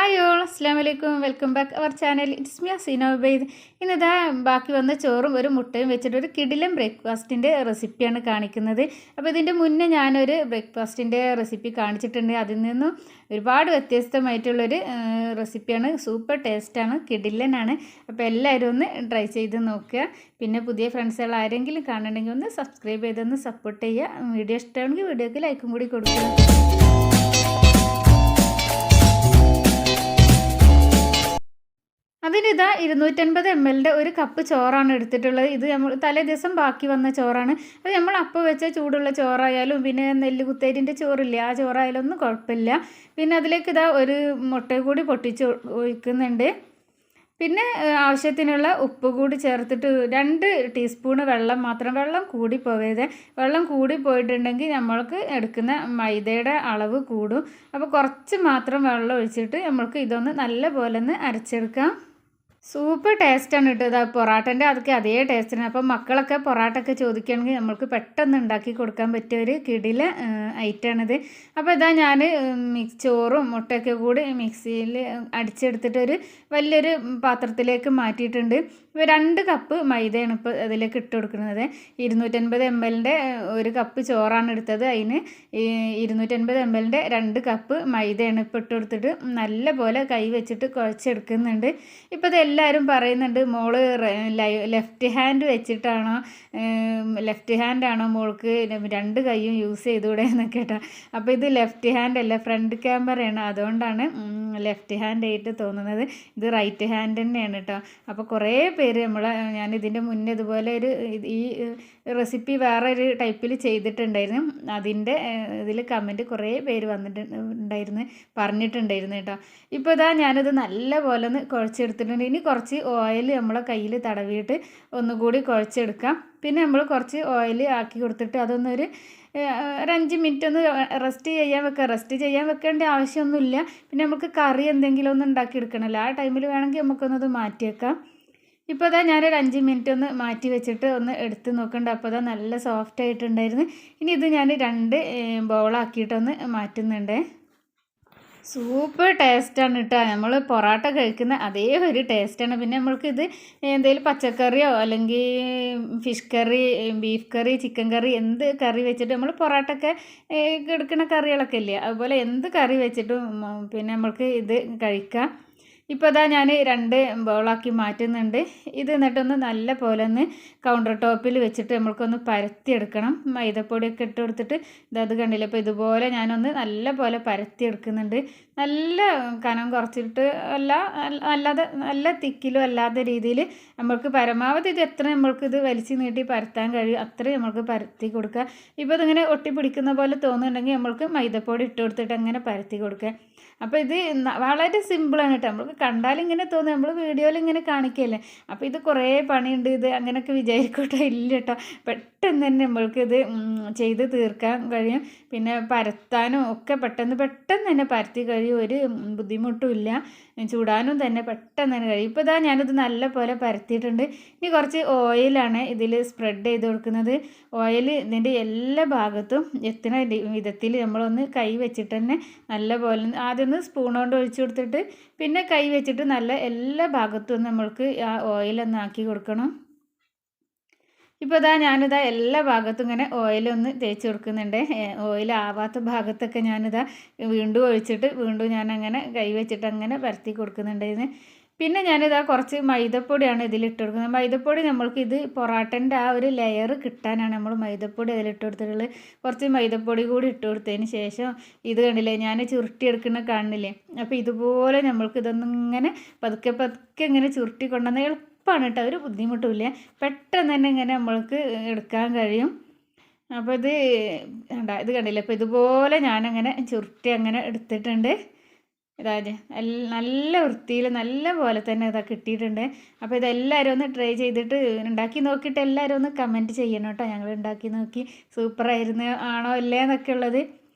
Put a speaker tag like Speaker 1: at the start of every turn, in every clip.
Speaker 1: Hi all, അസ്സാം വലൈക്കും. Welcome back our channel. It's me Aseena Ubaid. ഇന്നിതാ ബാക്കി വന്ന ചോറും ഒരു മുട്ടയും വെച്ചിട്ട് ഒരു കിടിലൻ ബ്രേക്ക്ഫാസ്റ്റിൻ്റെ റെസിപ്പിയാണ് കാണിക്കുന്നത്. അപ്പോൾ ഇതിൻ്റെ മുന്നേ ഞാനൊരു ബ്രേക്ക്ഫാസ്റ്റിൻ്റെ റെസിപ്പി കാണിച്ചിട്ടുണ്ട്. അതിൽ നിന്നും ഒരുപാട് വ്യത്യസ്തമായിട്ടുള്ളൊരു റെസിപ്പിയാണ്. സൂപ്പർ ടേസ്റ്റാണ്, കിടിലനാണ്. അപ്പോൾ എല്ലാവരും ഒന്ന് ട്രൈ ചെയ്ത് നോക്കുക. പിന്നെ പുതിയ ഫ്രണ്ട്സുകൾ ആരെങ്കിലും കാണണമെങ്കിൽ ഒന്ന് സബ്സ്ക്രൈബ് ചെയ്തൊന്ന് സപ്പോർട്ട് ചെയ്യുക. വീഡിയോ ഇഷ്ടമാണെങ്കിൽ വീഡിയോക്ക് ലൈക്കും കൂടി കൊടുക്കുക. അതിനിതാ 250 ml ഒരു കപ്പ് ചോറാണ് എടുത്തിട്ടുള്ളത്. ഇത് നമ്മൾ തലേ ദിവസം ബാക്കി വന്ന ചോറാണ്. അത് നമ്മൾ അപ്പം വെച്ച ചൂടുള്ള ചോറായാലും പിന്നെ നെല്ല് കുത്തേരിൻ്റെ ചോറില്ലേ, ആ ചോറായാലും ഒന്നും കുഴപ്പമില്ല. പിന്നെ അതിലേക്ക് ഇതാ ഒരു മുട്ട കൂടി പൊട്ടിച്ച് ഒഴിക്കുന്നുണ്ട്. പിന്നെ ആവശ്യത്തിനുള്ള ഉപ്പ് കൂടി ചേർത്തിട്ട് 2 ടീസ്പൂണ് വെള്ളം മാത്രം. വെള്ളം കൂടി പോകരുത്. വെള്ളം കൂടി പോയിട്ടുണ്ടെങ്കിൽ നമ്മൾക്ക് എടുക്കുന്ന മൈദയുടെ അളവ് കൂടും. അപ്പോൾ കുറച്ച് മാത്രം വെള്ളം ഒഴിച്ചിട്ട് നമ്മൾക്ക് ഇതൊന്ന് നല്ല പോലെ ഒന്ന് അരച്ചെടുക്കാം. സൂപ്പർ ടേസ്റ്റാണ് കേട്ടോ. ഇതാ പൊറാട്ടൻ്റെ അതൊക്കെ അതേ ടേസ്റ്റാണ്. അപ്പം മക്കളൊക്കെ പൊറാട്ടൊക്കെ ചോദിക്കുകയാണെങ്കിൽ നമ്മൾക്ക് പെട്ടെന്ന് ഉണ്ടാക്കി കൊടുക്കാൻ പറ്റിയ ഒരു കിടില ഐറ്റമാണിത്. അപ്പോൾ ഇതാ ഞാൻ ചോറും മുട്ടയൊക്കെ കൂടി മിക്സിയിൽ അടിച്ചെടുത്തിട്ടൊരു വലിയൊരു പാത്രത്തിലേക്ക് മാറ്റിയിട്ടുണ്ട്. ഇപ്പോൾ 2 കപ്പ് മൈദയാണ് ഇപ്പോൾ അതിലേക്ക് ഇട്ട് കൊടുക്കുന്നത്. 250 ml ഒരു കപ്പ് ചോറാണ് എടുത്തത്. അതിന് 250 ml 2 കപ്പ് മൈദയാണ് ഇപ്പോൾ ഇട്ട് കൊടുത്തിട്ട് നല്ല പോലെ കൈ വെച്ചിട്ട് കുഴച്ചെടുക്കുന്നുണ്ട്. ഇപ്പോൾ ഇത് എല്ലാവരും പറയുന്നുണ്ട്, മോള് ലെഫ്റ്റ് ഹാൻഡ് വെച്ചിട്ടാണോ, ലെഫ്റ്റ് ഹാൻഡാണോ മോൾക്ക് 2 കൈയും യൂസ് ചെയ്തുകൂടെ എന്നൊക്കെ കേട്ടോ. അപ്പോൾ ഇത് ലെഫ്റ്റ് ഹാൻഡ് അല്ല, ഫ്രണ്ട് ക്യാമറയാണ്. അതുകൊണ്ടാണ് ലെഫ്റ്റ് ഹാൻഡ് ആയിട്ട് തോന്നുന്നത്. ഇത് റൈറ്റ് ഹാൻഡ് തന്നെയാണ് കേട്ടോ. അപ്പോൾ കുറേ പേര് ഞാനിതിൻ്റെ മുന്നേ ഇതുപോലെ ഈ റെസിപ്പി വേറെ ഒരു ടൈപ്പിൽ ചെയ്തിട്ടുണ്ടായിരുന്നു. അതിൻ്റെ ഇതിൽ കമൻറ്റ് കുറേ പേര് വന്നിട്ടുണ്ടായിരുന്നു, പറഞ്ഞിട്ടുണ്ടായിരുന്നു കേട്ടോ. ഇപ്പോൾ ഇതാ ഞാനിത് നല്ല പോലെ ഒന്ന് കുഴച്ചെടുത്തിട്ടുണ്ട്. ഇനി കുറച്ച് ഓയിൽ നമ്മളെ കയ്യിൽ തടവിയിട്ട് ഒന്നുകൂടി കുഴച്ചെടുക്കാം. പിന്നെ നമ്മൾ കുറച്ച് ഓയിൽ ആക്കി കൊടുത്തിട്ട് അതൊന്നൊരു 5 മിനിറ്റ് ഒന്ന് റെസ്റ്റ് ചെയ്യാൻ വെക്കേണ്ട ആവശ്യമൊന്നുമില്ല. പിന്നെ നമുക്ക് കറി എന്തെങ്കിലും ഒന്ന് ഉണ്ടാക്കിയെടുക്കണമല്ലോ, ആ ടൈമിൽ വേണമെങ്കിൽ നമുക്കൊന്നത് മാറ്റിയേക്കാം. ഇപ്പോൾ അതാ ഞാനൊരു 5 മിനിറ്റ് ഒന്ന് മാറ്റി വെച്ചിട്ട് ഒന്ന് എടുത്ത് നോക്കണ്ട. അപ്പോൾ അതാ നല്ല സോഫ്റ്റ് ആയിട്ടുണ്ടായിരുന്നു. ഇനി ഇത് ഞാൻ 2 ബൗളാക്കിയിട്ടൊന്ന് മാറ്റുന്നുണ്ട്. സൂപ്പർ ടേസ്റ്റാണ് കേട്ടോ. നമ്മൾ പൊറാട്ട കഴിക്കുന്ന അതേ ഒരു ടേസ്റ്റാണ്. പിന്നെ നമ്മൾക്കിത് എന്തെങ്കിലും പച്ചക്കറിയോ അല്ലെങ്കിൽ ഫിഷ് കറി, ബീഫ് കറി, ചിക്കൻ കറി, എന്ത് കറി വെച്ചിട്ട് നമ്മൾ പൊറാട്ടൊക്കെ എടുക്കുന്ന കറികളൊക്കെ ഇല്ലേ, അതുപോലെ എന്ത് കറി വെച്ചിട്ടും പിന്നെ നമ്മൾക്ക് ഇത് കഴിക്കാം. ഇപ്പോൾ അതാ ഞാൻ 2 ബൗളാക്കി മാറ്റുന്നുണ്ട്. ഇത് എന്നിട്ടൊന്ന് നല്ല പോലെ ഒന്ന് കൗണ്ടർ ടോപ്പിൽ വെച്ചിട്ട് നമ്മൾക്കൊന്ന് പരത്തിയെടുക്കണം. മൈദപ്പൊടിയൊക്കെ ഇട്ട് കൊടുത്തിട്ട് ഇത് കണ്ടില്ല. അപ്പോൾ ഇതുപോലെ ഞാനൊന്ന് നല്ല പോലെ പരത്തിയെടുക്കുന്നുണ്ട്. നല്ല കനം കുറച്ചിട്ട് അല്ലാതെ നല്ല തിക്കിലും അല്ലാത്ത രീതിയിൽ നമ്മൾക്ക് പരമാവധി ഇത് എത്ര നമ്മൾക്കിത് വലിച്ചു നീട്ടി പരത്താൻ കഴിയും അത്രയും നമ്മൾക്ക് പരത്തി കൊടുക്കുക. ഇപ്പോൾ ഇതിങ്ങനെ ഒട്ടിപ്പിടിക്കുന്ന പോലെ തോന്നുന്നുണ്ടെങ്കിൽ നമ്മൾക്ക് മൈദപ്പൊടി ഇട്ട് കൊടുത്തിട്ട് അങ്ങനെ പരത്തി കൊടുക്കുക. അപ്പോൾ ഇത് വളരെ സിമ്പിളാണ് കേട്ടോ. നമ്മൾക്ക് കണ്ടാലിങ്ങനെ തോന്നും, നമ്മൾ വീഡിയോയിൽ ഇങ്ങനെ കാണിക്കുകയല്ലേ. അപ്പോൾ ഇത് കുറേ പണിയുണ്ട് ഇത് അങ്ങനെയൊക്കെ വിചാരിക്കട്ടോ. ഇല്ല കേട്ടോ, പെട്ടെന്ന് തന്നെ നമ്മൾക്കിത് ചെയ്ത് തീർക്കാൻ കഴിയും. പിന്നെ പരത്താനും ഒക്കെ പെട്ടെന്ന് തന്നെ പരത്തി കഴിയും. ഒരു ബുദ്ധിമുട്ടും ഇല്ല. ചൂടാനും തന്നെ പെട്ടെന്ന് തന്നെ കഴിയും. ഇപ്പോൾ ഇതാ ഞാനിത് നല്ല പോലെ പരത്തിയിട്ടുണ്ട്. ഇനി കുറച്ച് ഓയിലാണ് ഇതിൽ സ്പ്രെഡ് ചെയ്ത് കൊടുക്കുന്നത്. ഓയിൽ ഇതിൻ്റെ എല്ലാ ഭാഗത്തും എത്തുന്ന വിധത്തിൽ നമ്മളൊന്ന് കൈ വെച്ചിട്ട് തന്നെ നല്ല പോലെ ആദ്യം ഒന്ന് സ്പൂൺ കൊണ്ട് ഒഴിച്ചു കൊടുത്തിട്ട് പിന്നെ കൈ വെച്ചിട്ട് നല്ല എല്ലാ ഭാഗത്തും നമ്മൾക്ക് ആ ഓയിലൊന്ന് ആക്കി കൊടുക്കണം. ഇപ്പോൾ ഞാനിതാ എല്ലാ ഭാഗത്തും ഇങ്ങനെ ഓയിലൊന്ന് തേച്ച് കൊടുക്കുന്നുണ്ട്. ഓയിലാവാത്ത ഭാഗത്തൊക്കെ ഞാനിതാ വീണ്ടും ഒഴിച്ചിട്ട് വീണ്ടും ഞാനങ്ങനെ കൈ വെച്ചിട്ട് അങ്ങനെ പരത്തി കൊടുക്കുന്നുണ്ടായിരുന്നു. പിന്നെ ഞാനിതാ കുറച്ച് മൈദപ്പൊടിയാണ് ഇതിലിട്ട് കൊടുക്കുന്നത്. മൈദപ്പൊടി നമ്മൾക്ക് ഇത് പൊറാട്ടൻ്റെ ആ ഒരു ലെയർ കിട്ടാനാണ് നമ്മൾ മൈദപ്പൊടി അതിലിട്ട് കൊടുത്തിട്ടുള്ളത്. കുറച്ച് മൈദപ്പൊടി കൂടി ഇട്ട് കൊടുത്തതിന് ശേഷം ഇത് കണ്ടില്ലേ, ഞാൻ ചുരുട്ടിയെടുക്കുന്ന കാണില്ലേ. അപ്പോൾ ഇതുപോലെ നമ്മൾക്ക് ഇതൊന്നിങ്ങനെ പതുക്കെ ഇങ്ങനെ ചുരുട്ടി കൊണ്ടുവന്ന് എളുപ്പമാണ് കേട്ടോ, ഒരു ബുദ്ധിമുട്ടുമില്ല. പെട്ടെന്ന് തന്നെ ഇങ്ങനെ നമ്മൾക്ക് എടുക്കാൻ കഴിയും. അപ്പോൾ ഇത് കണ്ടില്ലേ. അപ്പോൾ ഇതുപോലെ ഞാനങ്ങനെ ചുരുട്ടി അങ്ങനെ എടുത്തിട്ടുണ്ട്. ഇതായത് നല്ല വൃത്തിയിൽ നല്ല പോലെ തന്നെ ഇതാ കിട്ടിയിട്ടുണ്ട്. അപ്പോൾ ഇതെല്ലാവരും ഒന്ന് ട്രൈ ചെയ്തിട്ട് ഉണ്ടാക്കി നോക്കിയിട്ട് എല്ലാവരും ഒന്ന് കമൻറ്റ് ചെയ്യണം കേട്ടോ. ഞങ്ങൾ ഉണ്ടാക്കി നോക്കി സൂപ്പറായിരുന്നു ആണോ അല്ലേ എന്നൊക്കെ ഉള്ളത്.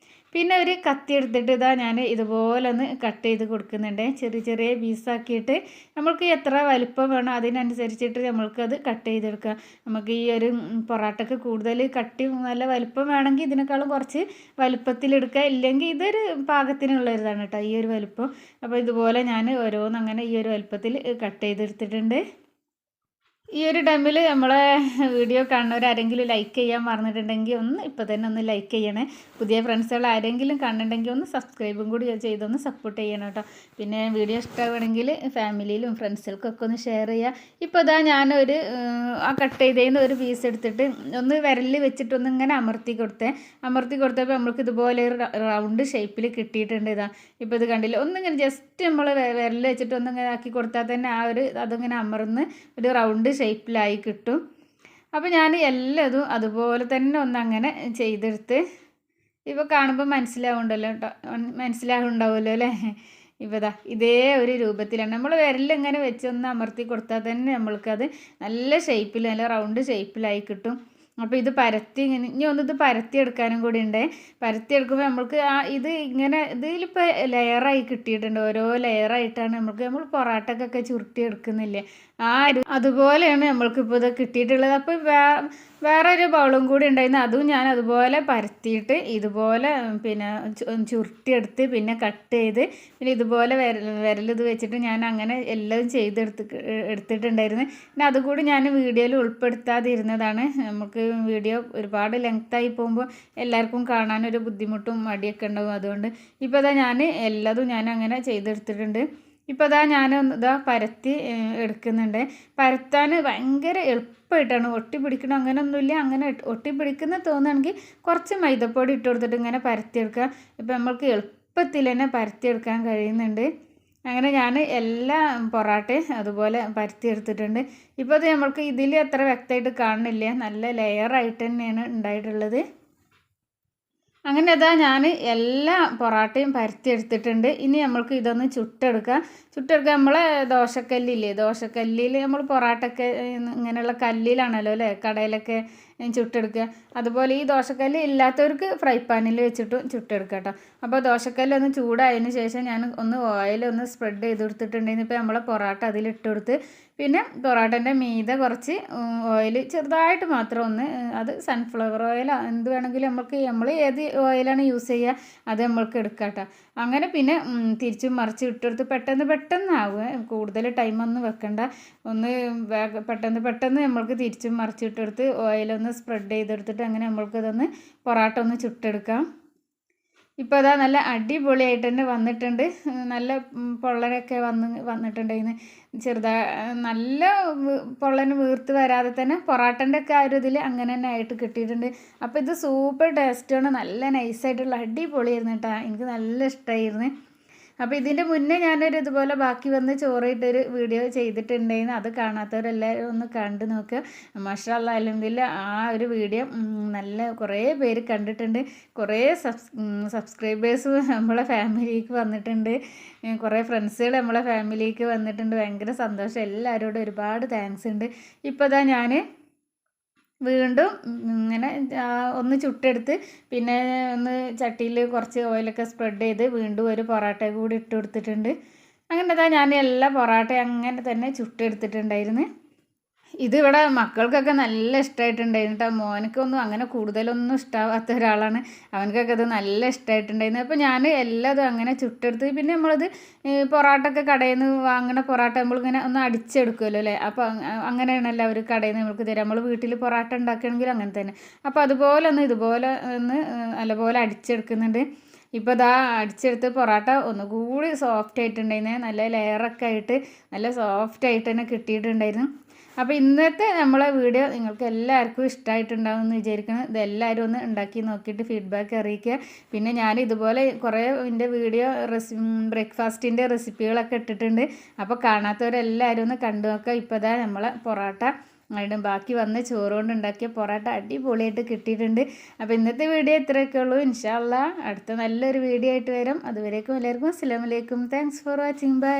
Speaker 1: പിന്നെ ഒരു കത്തി എടുത്തിട്ട് ഇതാ ഞാൻ ഇതുപോലെ ഒന്ന് കട്ട് ചെയ്ത് കൊടുക്കുന്നുണ്ട്. ചെറിയ ചെറിയ പീസാക്കിയിട്ട് നമ്മൾക്ക് എത്ര വലിപ്പം വേണോ അതിനനുസരിച്ചിട്ട് നമ്മൾക്കത് കട്ട് ചെയ്തെടുക്കാം. നമുക്ക് ഈ ഒരു പൊറാട്ടയ്ക്ക് കൂടുതൽ കട്ടി നല്ല വലിപ്പം വേണമെങ്കിൽ ഇതിനേക്കാളും കുറച്ച് വലിപ്പത്തിലെടുക്കുക. ഇല്ലെങ്കിൽ ഇതൊരു പാകത്തിനുള്ളൊരിതാണ് കേട്ടോ ഈ ഒരു വലിപ്പം. അപ്പോൾ ഇതുപോലെ ഞാൻ ഓരോന്നങ്ങനെ ഈ ഒരു വലിപ്പത്തിൽ കട്ട് ചെയ്തെടുത്തിട്ടുണ്ട്. ഈ ഒരു ടൈമിൽ നമ്മളെ വീഡിയോ കാണുന്നവരാരെങ്കിലും ലൈക്ക് ചെയ്യാൻ മറന്നിട്ടുണ്ടെങ്കിൽ ഒന്ന് ഇപ്പോൾ തന്നെ ഒന്ന് ലൈക്ക് ചെയ്യണേ. പുതിയ ഫ്രണ്ട്സുകൾ ആരെങ്കിലും കാണുന്നുണ്ടെങ്കിൽ ഒന്ന് സബ്സ്ക്രൈബും കൂടി ചെയ്തൊന്ന് സപ്പോർട്ട് ചെയ്യണം കേട്ടോ. പിന്നെ വീഡിയോ ഇഷ്ടമാണെങ്കിൽ ഫാമിലിയിലും ഫ്രണ്ട്സുകൾക്കൊക്കെ ഒന്ന് ഷെയർ ചെയ്യുക. ഇപ്പോൾ ഇതാ ഞാനൊരു ആ കട്ട് ചെയ്തതിന് ഒരു പീസ് എടുത്തിട്ട് ഒന്ന് വിരലിൽ വെച്ചിട്ടൊന്ന് ഇങ്ങനെ അമർത്തി കൊടുത്തപ്പോൾ നമ്മൾക്ക് ഇതുപോലെ ഒരു റൗണ്ട് ഷേപ്പിൽ കിട്ടിയിട്ടുണ്ട്. ഇപ്പോൾ ഇത് കണ്ടില്ല, ഒന്നിങ്ങനെ ജസ്റ്റ് നമ്മൾ വിരലിൽ വെച്ചിട്ട് ഒന്നിങ്ങനെ ആക്കി കൊടുത്താൽ തന്നെ ആ ഒരു അതിങ്ങനെ അമർന്ന് ഒരു റൗണ്ട് ഷേപ്പിലായി കിട്ടും. അപ്പോൾ ഞാൻ എല്ലാതും അതുപോലെ തന്നെ ഒന്നങ്ങനെ ചെയ്തെടുത്ത് ഇപ്പോൾ കാണുമ്പോൾ മനസ്സിലാവുണ്ടാവുമല്ലോ അല്ലേ. ഇപ്പോൾ ഇതേ ഒരു രൂപത്തിലാണ് നമ്മൾ വിരലിങ്ങനെ വെച്ച് ഒന്ന് അമർത്തി കൊടുത്താൽ തന്നെ നമ്മൾക്കത് നല്ല ഷേപ്പിൽ നല്ല റൗണ്ട് ഷേപ്പിലായി കിട്ടും. അപ്പോൾ ഇത് പരത്തി ഇനി ഇത് പരത്തിയെടുക്കാനും കൂടി ഉണ്ട്. പരത്തിയെടുക്കുമ്പോൾ നമ്മൾക്ക് ഇത് ഇങ്ങനെ ഇതിലിപ്പോൾ ലെയറായി കിട്ടിയിട്ടുണ്ട്. ഓരോ ലെയറായിട്ടാണ് നമ്മൾ പൊറാട്ടക്കൊക്കെ ചുരുട്ടി എടുക്കുന്നില്ലേ അതുപോലെയാണ് നമ്മൾക്കിപ്പോൾ ഇത് കിട്ടിയിട്ടുള്ളത്. അപ്പോൾ വേറൊരു ബൗളും കൂടി ഉണ്ടായിരുന്നു, അതും ഞാൻ അതുപോലെ പരത്തിയിട്ട് ഇതുപോലെ പിന്നെ ചുരുട്ടിയെടുത്ത് പിന്നെ കട്ട് ചെയ്ത് പിന്നെ ഇതുപോലെ വിരലിത് വെച്ചിട്ട് ഞാൻ അങ്ങനെ എല്ലാം എടുത്തിട്ടുണ്ടായിരുന്നു. പിന്നെ അതുകൂടി ഞാൻ വീഡിയോയിൽ ഉൾപ്പെടുത്താതിരുന്നതാണ്. നമുക്ക് വീഡിയോ ഒരുപാട് ലെങ്ത്തായി പോകുമ്പോൾ എല്ലാവർക്കും കാണാനൊരു ബുദ്ധിമുട്ടും മടിയൊക്കെ ഉണ്ടാകും. അതുകൊണ്ട് ഇപ്പോൾ ഞാൻ എല്ലാതും ഞാൻ അങ്ങനെ ചെയ്തെടുത്തിട്ടുണ്ട്. ഇപ്പോൾ ഞാൻ പരത്തി എടുക്കുന്നുണ്ട്. പരത്താൻ ഭയങ്കര എളുപ്പമായിട്ടാണ്, ഒട്ടിപ്പിടിക്കണം അങ്ങനെയൊന്നുമില്ല. അങ്ങനെ ഒട്ടിപ്പിടിക്കുന്ന തോന്നുകയാണെങ്കിൽ കുറച്ച് മൈദപ്പൊടി ഇട്ട് കൊടുത്തിട്ട് ഇങ്ങനെ പരത്തിയെടുക്കുക. ഇപ്പോൾ നമ്മൾക്ക് എളുപ്പത്തിൽ തന്നെ പരത്തിയെടുക്കാൻ കഴിയുന്നുണ്ട്. അങ്ങനെ ഞാൻ എല്ലാ പൊറാട്ടയും അതുപോലെ പരത്തിയെടുത്തിട്ടുണ്ട്. ഇപ്പോൾ അത് നമ്മൾക്ക് ഇതിൽ അത്ര വ്യക്തമായിട്ട് കാണുന്നില്ല, നല്ല ലെയറായിട്ട് തന്നെയാണ് ഉണ്ടായിട്ടുള്ളത്. അങ്ങനെ ഞാൻ എല്ലാ പൊറാട്ടയും പരത്തിയെടുത്തിട്ടുണ്ട്. ഇനി നമ്മൾക്ക് ഇതൊന്ന് ചുട്ടെടുക്കാം. നമ്മളെ ദോശക്കല്ലിൽ നമ്മൾ പൊറാട്ടൊക്കെ ഇങ്ങനെയുള്ള കല്ലിലാണല്ലോ അല്ലേ കടയിലൊക്കെ ചുട്ടെടുക്കുക. അതുപോലെ ഈ ദോശക്കല്ല് ഇല്ലാത്തവർക്ക് ഫ്രൈ പാനിൽ വെച്ചിട്ടും ചുട്ടെടുക്കുക കേട്ടോ. അപ്പോൾ ദോശക്കല്ലൊന്ന് ചൂടായതിന് ശേഷം ഞാൻ ഒന്ന് ഓയിലൊന്ന് സ്പ്രെഡ് ചെയ്ത് കൊടുത്തിട്ടുണ്ടെങ്കിൽ ഇപ്പോൾ നമ്മളെ പൊറാട്ട അതിലിട്ട് കൊടുത്ത് പിന്നെ പൊറാട്ടൻ്റെ മീതെ കുറച്ച് ഓയിൽ ചെറുതായിട്ട് മാത്രം ഒന്ന്, അത് സൺഫ്ലവർ ഓയിൽ എന്ത് വേണമെങ്കിലും നമ്മൾ ഏത് ഓയിലാണ് യൂസ് ചെയ്യുക അത് നമ്മൾക്ക് എടുക്കാം കേട്ടോ. അങ്ങനെ പിന്നെ തിരിച്ചും മറിച്ച് ഇട്ടെടുത്ത് പെട്ടെന്നാവുക, കൂടുതൽ ടൈമൊന്നും വെക്കണ്ട. ഒന്ന് പെട്ടെന്ന് നമ്മൾക്ക് തിരിച്ചും മറിച്ച് ഇട്ടെടുത്ത് ഓയിലൊന്ന് സ്പ്രെഡ് ചെയ്തെടുത്തിട്ട് അങ്ങനെ നമ്മൾക്കിതൊന്ന് പൊറാട്ട ഒന്ന് ചുട്ടെടുക്കാം. ഇപ്പോൾ നല്ല അടിപൊളിയായിട്ട് തന്നെ വന്നിട്ടുണ്ട്. നല്ല പൊള്ളനൊക്കെ വന്നിട്ടുണ്ടായിരുന്നു. നല്ല പൊള്ളന് വീർത്ത് വരാതെ തന്നെ പൊറാട്ടൻ്റെ ഒക്കെ ആ ഒരു ഇതിൽ അങ്ങനെ തന്നെ ആയിട്ട് കിട്ടിയിട്ടുണ്ട്. അപ്പോൾ ഇത് സൂപ്പർ ടേസ്റ്റാണ്, നല്ല നൈസായിട്ടുള്ള അടിപൊളിയായിരുന്നു കേട്ടോ. എനിക്ക് നല്ല ഇഷ്ടമായിരുന്നു. അപ്പോൾ ഇതിൻ്റെ മുന്നേ ഞാനൊരു ഇതുപോലെ ബാക്കി വന്ന് ചോറിട്ടൊരു വീഡിയോ ചെയ്തിട്ടുണ്ടായിരുന്നു. അത് കാണാത്തവരെല്ലാവരും ഒന്ന് കണ്ടു നോക്കുക. മാഷാ അല്ലാഹ് അൽഹംദുലില്ലാ ആ ഒരു വീഡിയോ നല്ല കുറേ പേര് കണ്ടിട്ടുണ്ട്. കുറേ സബ്സ്ക്രൈബേഴ്സ് നമ്മളെ ഫാമിലിക്ക് വന്നിട്ടുണ്ട്. കുറേ ഫ്രണ്ട്സുകൾ നമ്മളെ ഫാമിലിക്ക് വന്നിട്ടുണ്ട്. ഭയങ്കര സന്തോഷം. എല്ലാവരോടും ഒരുപാട് താങ്ക്സ് ഉണ്ട്. ഇപ്പോൾ ഞാൻ വീണ്ടും ഇങ്ങനെ ഒന്ന് ചുട്ടെടുത്ത് പിന്നെ ഒന്ന് ചട്ടിയിൽ കുറച്ച് ഓയിലൊക്കെ സ്പ്രെഡ് ചെയ്ത് വീണ്ടും ഒരു പൊറാട്ട കൂടി ഇട്ട് കൊടുത്തിട്ടുണ്ട്. അങ്ങനെ ഞാൻ എല്ലാ പൊറാട്ടയും അങ്ങനെ തന്നെ ചുട്ടെടുത്തിട്ടുണ്ടായിരുന്നു. ഇതിവിടെ മക്കൾക്കൊക്കെ നല്ല ഇഷ്ടമായിട്ടുണ്ടായിരുന്നു കേട്ടോ. മോനക്കൊന്നും അങ്ങനെ കൂടുതലൊന്നും ഇഷ്ടമാവാത്ത ഒരാളാണ്, അവനക്കൊക്കെ ഇത് നല്ല ഇഷ്ടമായിട്ടുണ്ടായിരുന്നു. അപ്പോൾ ഞാൻ എല്ലാതും അങ്ങനെ ചുട്ടെടുത്ത് പിന്നെ നമ്മളത് പൊറാട്ടൊക്കെ കടയിൽ നിന്ന് വാങ്ങണ പൊറാട്ട നമ്മളിങ്ങനെ ഒന്ന് അടിച്ചെടുക്കുമല്ലോ അല്ലേ. അപ്പോൾ അങ്ങനെയാണല്ലോ അവർ കടയിൽ നിന്ന് നമ്മൾക്ക് തരാം. നമ്മൾ വീട്ടിൽ പൊറാട്ട ഉണ്ടാക്കുകയാണെങ്കിലും അങ്ങനെ തന്നെ. അപ്പോൾ അതുപോലെ ഇതുപോലെ നല്ലപോലെ അടിച്ചെടുക്കുന്നുണ്ട്. ഇപ്പോൾ അടിച്ചെടുത്ത് പൊറാട്ട ഒന്നുകൂടി സോഫ്റ്റ് ആയിട്ടുണ്ടായിരുന്നു. നല്ല ലെയറൊക്കെ ആയിട്ട് നല്ല സോഫ്റ്റായിട്ട് തന്നെ കിട്ടിയിട്ടുണ്ടായിരുന്നു. അപ്പോൾ ഇന്നത്തെ നമ്മളെ വീഡിയോ നിങ്ങൾക്ക് എല്ലാവർക്കും ഇഷ്ടമായിട്ടുണ്ടാവും എന്ന് വിചാരിക്കണം. ഇതെല്ലാവരും ഒന്ന് ഉണ്ടാക്കി നോക്കിയിട്ട് ഫീഡ്ബാക്ക് അറിയിക്കുക. പിന്നെ ഞാൻ ഇതുപോലെ കുറേ എൻ്റെ വീഡിയോ ബ്രേക്ക്ഫാസ്റ്റിൻ്റെ റെസിപ്പികളൊക്കെ ഇട്ടിട്ടുണ്ട്. അപ്പോൾ കാണാത്തവരെല്ലാവരും ഒന്ന് കണ്ടു നോക്കുക. ഇപ്പോൾ നമ്മളെ പൊറാട്ട ബാക്കി വന്ന് ചോറ് കൊണ്ട് ഉണ്ടാക്കിയ പൊറാട്ട അടിപൊളിയായിട്ട് കിട്ടിയിട്ടുണ്ട്. അപ്പോൾ ഇന്നത്തെ വീഡിയോ ഇത്രയൊക്കെ ഉള്ളൂ. ഇൻഷാ അല്ലാഹ് അടുത്ത നല്ലൊരു വീഡിയോ ആയിട്ട് വരും. അതുവരേക്കും എല്ലാവർക്കും അസ്സലാമു അലൈക്കും. Thanks for watching. ബൈ.